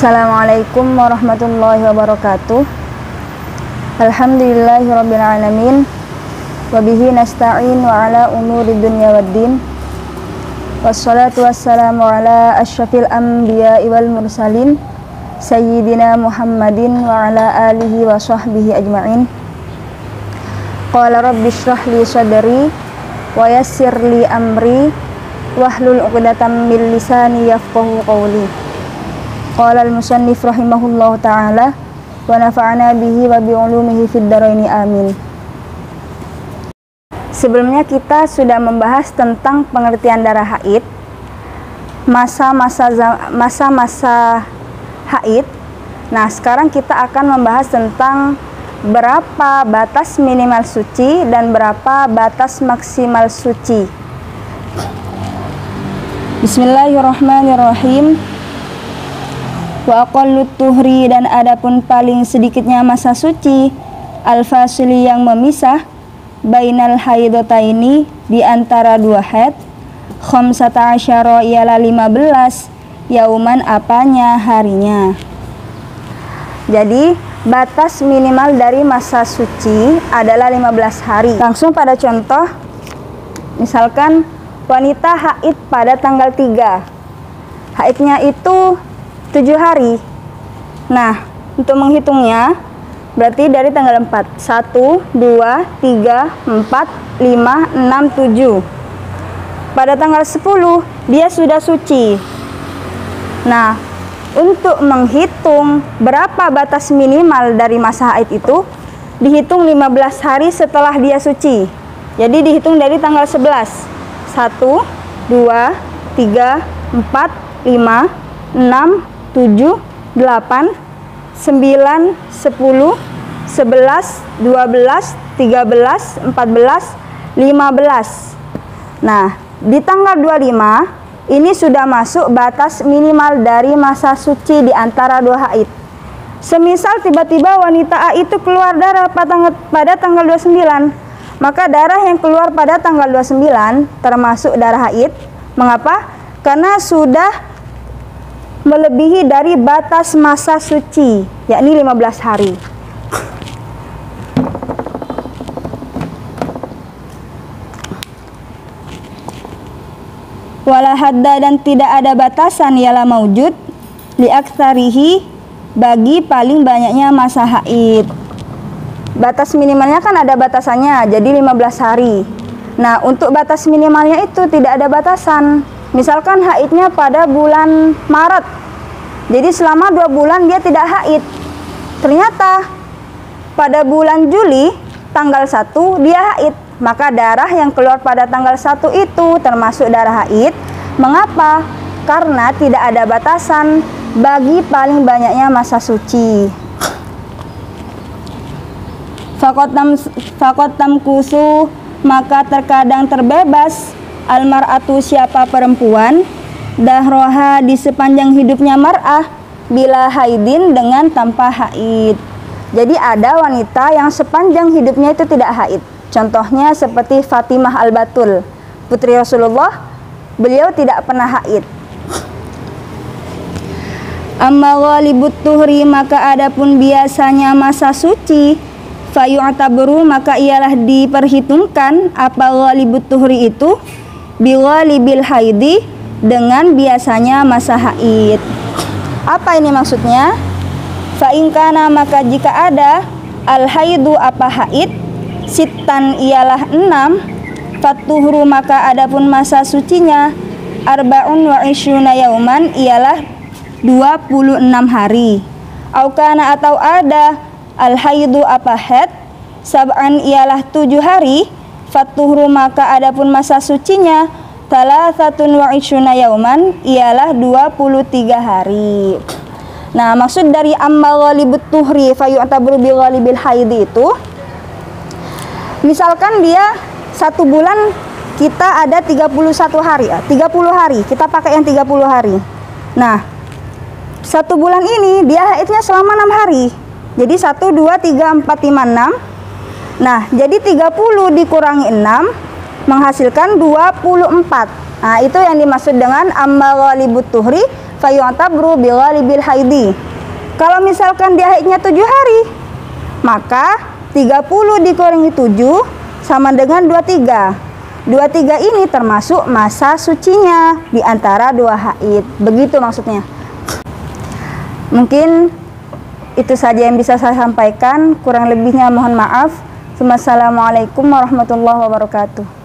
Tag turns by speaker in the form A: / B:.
A: Assalamualaikum warahmatullahi wabarakatuh. Alhamdulillahirabbil alamin. Wabihi nasta'in wa ala umuri dunya waddin. Wassalatu wassalamu ala asyrafil anbiya'i wal mursalin sayyidina Muhammadin wa ala alihi wa sahbihi ajma'in. Qala rabbi shrah li sadri wa yassir li amri wahlul 'uqdatam min lisani yafqahu qawli. Qala al-musannif rahimahullahu ta'ala wa nafa'ana bihi wa bi'ulumihi fid dharaini amin. Sebelumnya kita sudah membahas tentang pengertian darah haid, masa-masa haid. Nah, sekarang kita akan membahas tentang berapa batas minimal suci dan berapa batas maksimal suci. Bismillahirrahmanirrahim. Wa aqallut tuhri, dan adapun paling sedikitnya masa suci, al-fasili yang memisah, bainal haidataini, di antara dua haid, khamsata asyara ialah 15, yauman apanya harinya. Jadi batas minimal dari masa suci adalah 15 hari. Langsung pada contoh, misalkan wanita haid pada tanggal 3, haidnya itu 7 hari. Nah, untuk menghitungnya berarti dari tanggal 4, 1, 2, 3, 4, 5, 6, 7. Pada tanggal 10 dia sudah suci. Nah, untuk menghitung berapa batas minimal dari masa haid itu, dihitung 15 hari setelah dia suci. Jadi dihitung dari tanggal 11. 1, 2, 3, 4, 5, 6, 7, 8, 9, 10, 11, 12, 13, 14, 15. Nah, di tanggal 25 ini sudah masuk batas minimal dari masa suci di antara dua haid. Semisal tiba-tiba wanita A itu keluar darah pada tanggal 29, maka darah yang keluar pada tanggal 29 termasuk darah haid. Mengapa? Karena sudah melebihi dari batas masa suci, yakni 15 hari. Wala hadda, dan tidak ada batasan ialah maujud li aktsarihi, bagi paling banyaknya masa haid. Batas minimalnya kan ada batasannya, jadi 15 hari. Nah, untuk batas minimalnya itu tidak ada batasan. Misalkan haidnya pada bulan Maret, jadi selama 2 bulan dia tidak haid. Ternyata pada bulan Juli tanggal 1 dia haid, maka darah yang keluar pada tanggal 1 itu termasuk darah haid. Mengapa? Karena tidak ada batasan bagi paling banyaknya masa suci. Fakot tamkusu, maka terkadang terbebas almar'atu, siapa perempuan, dahroha, di sepanjang hidupnya mar'ah, bila haidin, dengan tanpa haid. Jadi ada wanita yang sepanjang hidupnya itu tidak haid. Contohnya seperti Fatimah al-Batul, putri Rasulullah, beliau tidak pernah haid. Amma ghalibut tuhri, maka adapun biasanya masa suci, fayu'tabru, maka ialah diperhitungkan apa ghalibut tuhri itu, bighalibil haidi, dengan biasanya masa haid. Apa ini maksudnya? Fa in kana, maka jika ada, al haidu, apa haid, sittan ialah 6, fatuhru, maka adapun masa sucinya, arba'un wa ishruna yauman, ialah 26 hari. Au kana, atau ada, al haidu, apa haid, sab'an ialah 7 hari, fatuhru, maka adapun masa sucinya, talathatun wa ishruna yauman, ialah 23 hari. Nah, maksud dari amma ghalibut tuhri fayu'tabru bi ghalibil haidi itu, misalkan dia 1 bulan kita ada 31 hari, 30 hari, kita pakai yang 30 hari. Nah, 1 bulan ini dia haidnya selama 6 hari. Jadi 1, 2, 3, 4, 5, 6. Nah, jadi 30 dikurangi 6 menghasilkan 24. Nah, itu yang dimaksud dengan amma ghalibut tuhri fayu'tabru bighalibil haidi. Kalau misalkan dia haidnya 7 hari, maka 30 dikurangi 7 sama dengan 23. 23 ini termasuk masa sucinya di antara 2 haid. Begitu maksudnya. Mungkin itu saja yang bisa saya sampaikan. Kurang lebihnya mohon maaf. Wassalamualaikum warahmatullahi wabarakatuh.